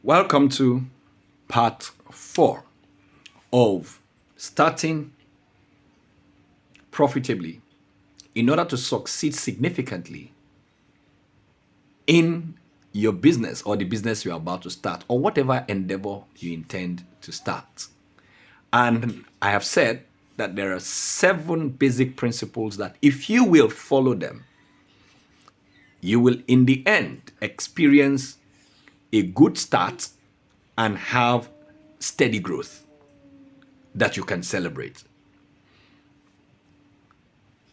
Welcome to part 4 of starting profitably in order to succeed significantly in your business or the business you're about to start or whatever endeavor you intend to start. And I have said that there are 7 basic principles that if you will follow them, you will in the end experience a good start and have steady growth that you can celebrate.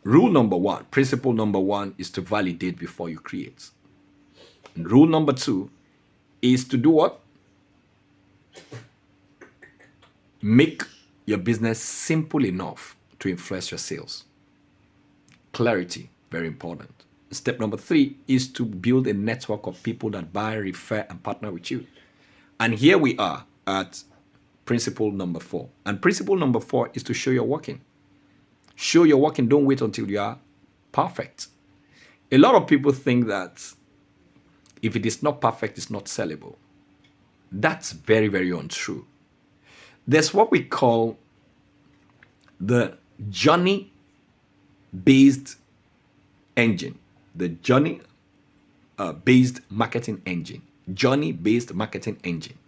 Rule number 1, principle number 1 is to validate before you create. And rule number 2 is to do what? Make your business simple enough to influence your sales. Clarity, very important. Step number 3 is to build a network of people that buy, refer, and partner with you. And here we are at principle number 4. And principle number 4 is to show you're working. Show you're working. Don't wait until you are perfect. A lot of people think that if it is not perfect, it's not sellable. That's very, very untrue. There's what we call the journey-based engine, the journey-based marketing engine, journey-based marketing engine.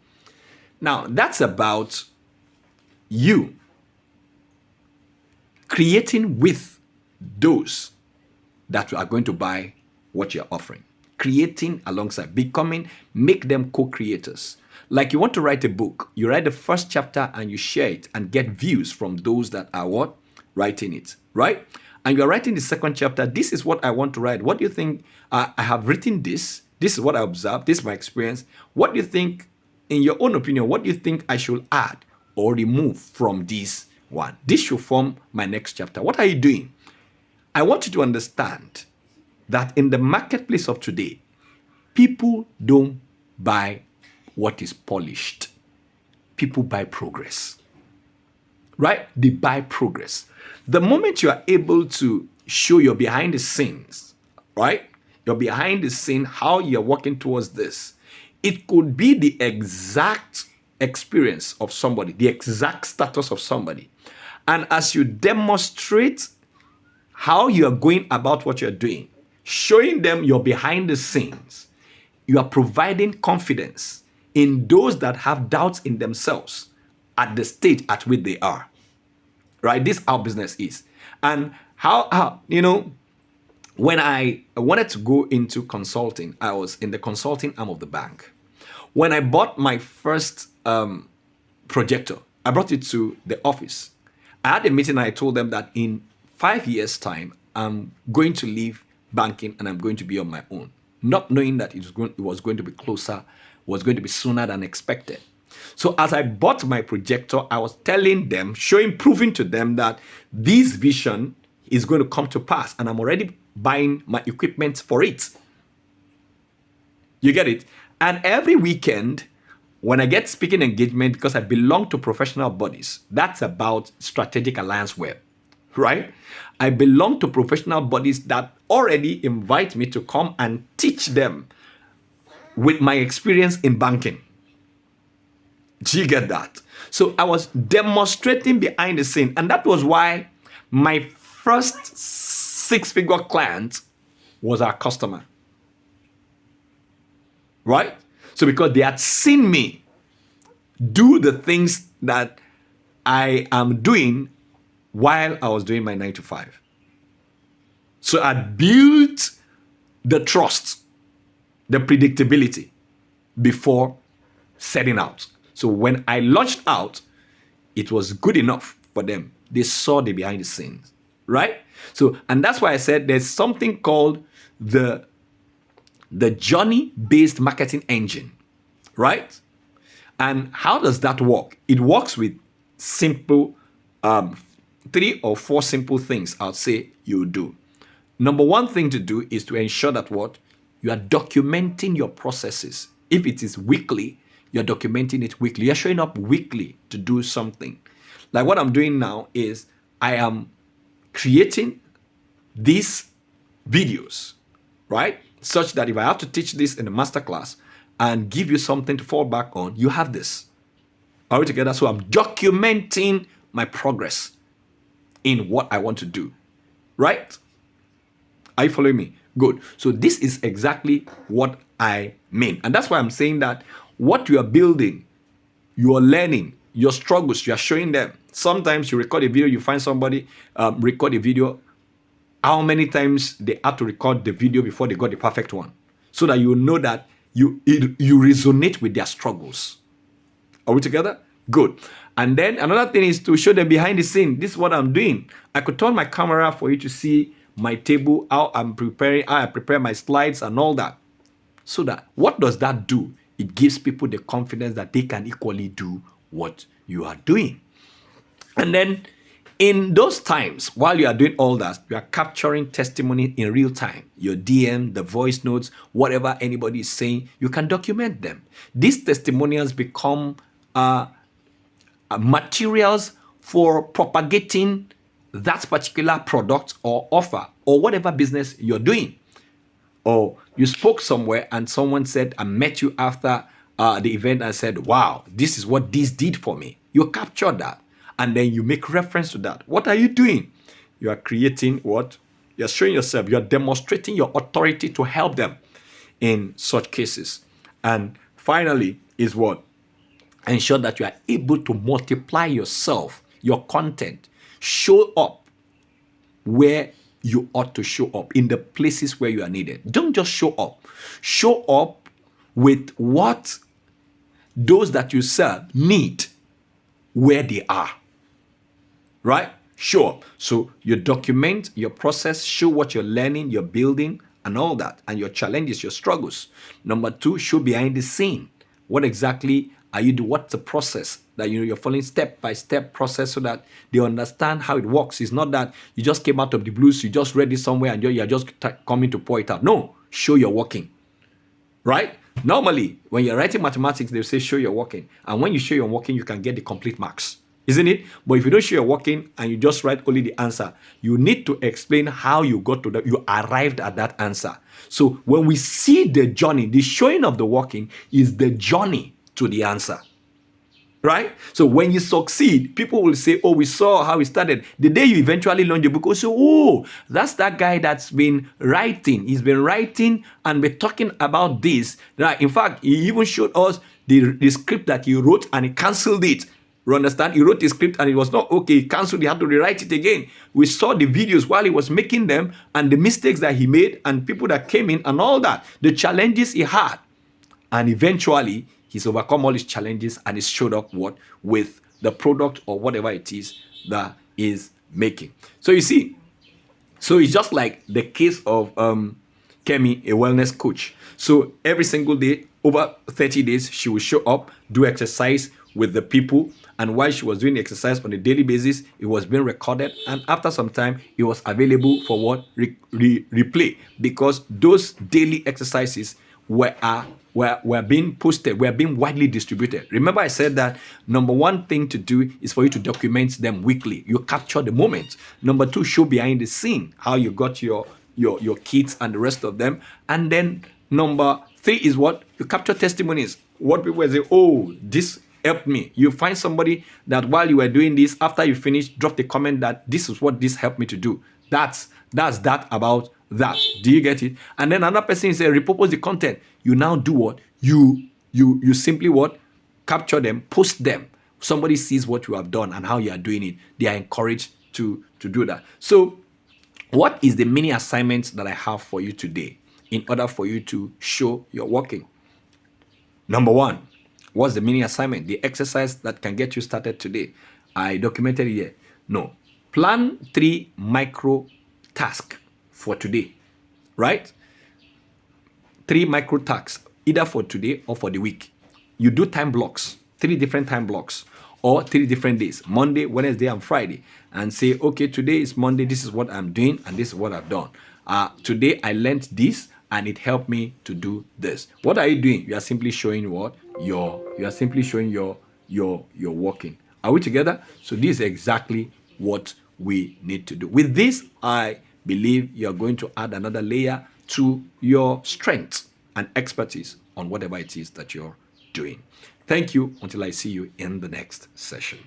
Now, that's about you creating with those that are going to buy what you're offering. Creating alongside, make them co-creators. Like you want to write a book, you write the first chapter and you share it and get views from those that are what? Writing it, right? And you're writing the second chapter. This is what I want to write. What do you think? I have written this. This is what I observed. This is my experience. What do you think, in your own opinion, what do you think I should add or remove from this one? This should form my next chapter. What are you doing? I want you to understand that in the marketplace of today, people don't buy what is polished. People buy progress, right? They buy progress. The moment you are able to show your behind the scenes, right? You're behind the scene, how you're working towards this. It could be the exact experience of somebody, the exact status of somebody. And as you demonstrate how you are going about what you're doing, showing them your behind the scenes, you are providing confidence in those that have doubts in themselves at the stage at which they are. Right? This is how business is. And how when I wanted to go into consulting, I was in the consulting arm of the bank. When I bought my first projector, I brought it to the office. I had a meeting and I told them that in 5 years' time, I'm going to leave banking and I'm going to be on my own. Not knowing that it was going to be closer, was going to be sooner than expected. So as I bought my projector, I was telling them, proving to them that this vision is going to come to pass and I'm already buying my equipment for it. You get it? And every weekend, when I get speaking engagement, because I belong to professional bodies, that's about Strategic Alliance Web, right? I belong to professional bodies that already invite me to come and teach them with my experience in banking. Do you get that? So I was demonstrating behind the scene, and that was why my first 6-figure client was our customer. Right? So because they had seen me do the things that I am doing while I was doing my 9 to 5. So I built the trust, the predictability before setting out. So when I launched out, it was good enough for them. They saw the behind the scenes, right? So, and that's why I said there's something called the journey-based marketing engine, right? And how does that work? It works with simple, 3 or 4 simple things I'll say you do. Number 1 thing to do is to ensure that what? You are documenting your processes. If it is weekly, you're documenting it weekly. You're showing up weekly to do something. Like what I'm doing now is I am creating these videos, right? Such that if I have to teach this in a masterclass, and give you something to fall back on, you have this. Are we together? So I'm documenting my progress in what I want to do. Right? Are you following me? Good. So this is exactly what I mean. And that's why I'm saying that what you are building, you are learning, your struggles, you are showing them. Sometimes you record a video, you find somebody record a video. How many times they had to record the video before they got the perfect one? So that you know that you resonate with their struggles. Are we together? Good. And then another thing is to show them behind the scene. This is what I'm doing. I could turn my camera for you to see my table, how I'm preparing, how I prepare my slides and all that. So that, what does that do? It gives people the confidence that they can equally do what you are doing. And then in those times, while you are doing all that, you are capturing testimony in real time. Your DM, the voice notes, whatever anybody is saying, you can document them. These testimonials become materials for propagating that particular product or offer or whatever business you're doing. Or you spoke somewhere and someone said, I met you after the event and said, wow, this is what this did for me. You capture that and then you make reference to that. What are you doing? You are creating what? You're showing yourself. You're demonstrating your authority to help them in such cases. And finally is what? Ensure that you are able to multiply yourself, your content. Show up where you ought to show up, in the places where you are needed. Don't just show up. Show up with what those that you serve need where they are. Right? Show up. So you document your process, show what you're learning, you're building, and all that, and your challenges, your struggles. Number 2, show behind the scene. What exactly are you doing? What's the process that you're following, step-by-step process, so that they understand how it works? It's not that you just came out of the blues, you just read it somewhere and you're just coming to pour it out. No, show you're working. Right? Normally, when you're writing mathematics, they say show you're working. And when you show you're working, you can get the complete marks. Isn't it? But if you don't show you're working and you just write only the answer, you need to explain how you got to that, you arrived at that answer. So when we see the journey, the showing of the working is the journey to the answer. Right? So when you succeed, people will say, oh, we saw how it started. The day you eventually launch your book, so, oh, that's that guy that's been writing. He's been writing and been talking about this. Right? In fact, he even showed us the script that he wrote and he canceled it. You understand? He wrote the script and it was not okay. He cancelled. He had to rewrite it again. We saw the videos while he was making them and the mistakes that he made and people that came in and all that. The challenges he had. And eventually, he's overcome all his challenges and he's showed up what? With the product or whatever it is that is making. So you see, so it's just like the case of Kemi, a wellness coach. So every single day, over 30 days, she will show up, do exercise with the people. And while she was doing the exercise on a daily basis, it was being recorded. And after some time, it was available for what? Replay. Because those daily exercises were being posted, were being widely distributed. Remember I said that number 1 thing to do is for you to document them weekly. You capture the moment. Number 2, show behind the scene how you got your kids and the rest of them. And then number 3 is what? You capture testimonies. What people say, oh, this helped me. You find somebody that while you were doing this, after you finish, drop the comment that this is what this helped me to do. That's that about that. Do you get it? And then another person say, repurpose the content. You now do what? You simply what? Capture them, post them. Somebody sees what you have done and how you are doing it. They are encouraged to do that. So what is the mini assignment that I have for you today in order for you to show you're working? Number 1, what's the mini assignment? The exercise that can get you started today. I documented it here. No. Plan 3 micro tasks for today, right? 3 micro tasks, either for today or for the week. You do time blocks, 3 different time blocks, or 3 different days, Monday, Wednesday, and Friday, and say, okay, today is Monday, this is what I'm doing, and this is what I've done. Today I learned this, and it helped me to do this. What are you doing? You are simply showing what? You are simply showing your working. Are we together? So this is exactly what we need to do. With this, I believe you're going to add another layer to your strength and expertise on whatever it is that you're doing. Thank you until I see you in the next session.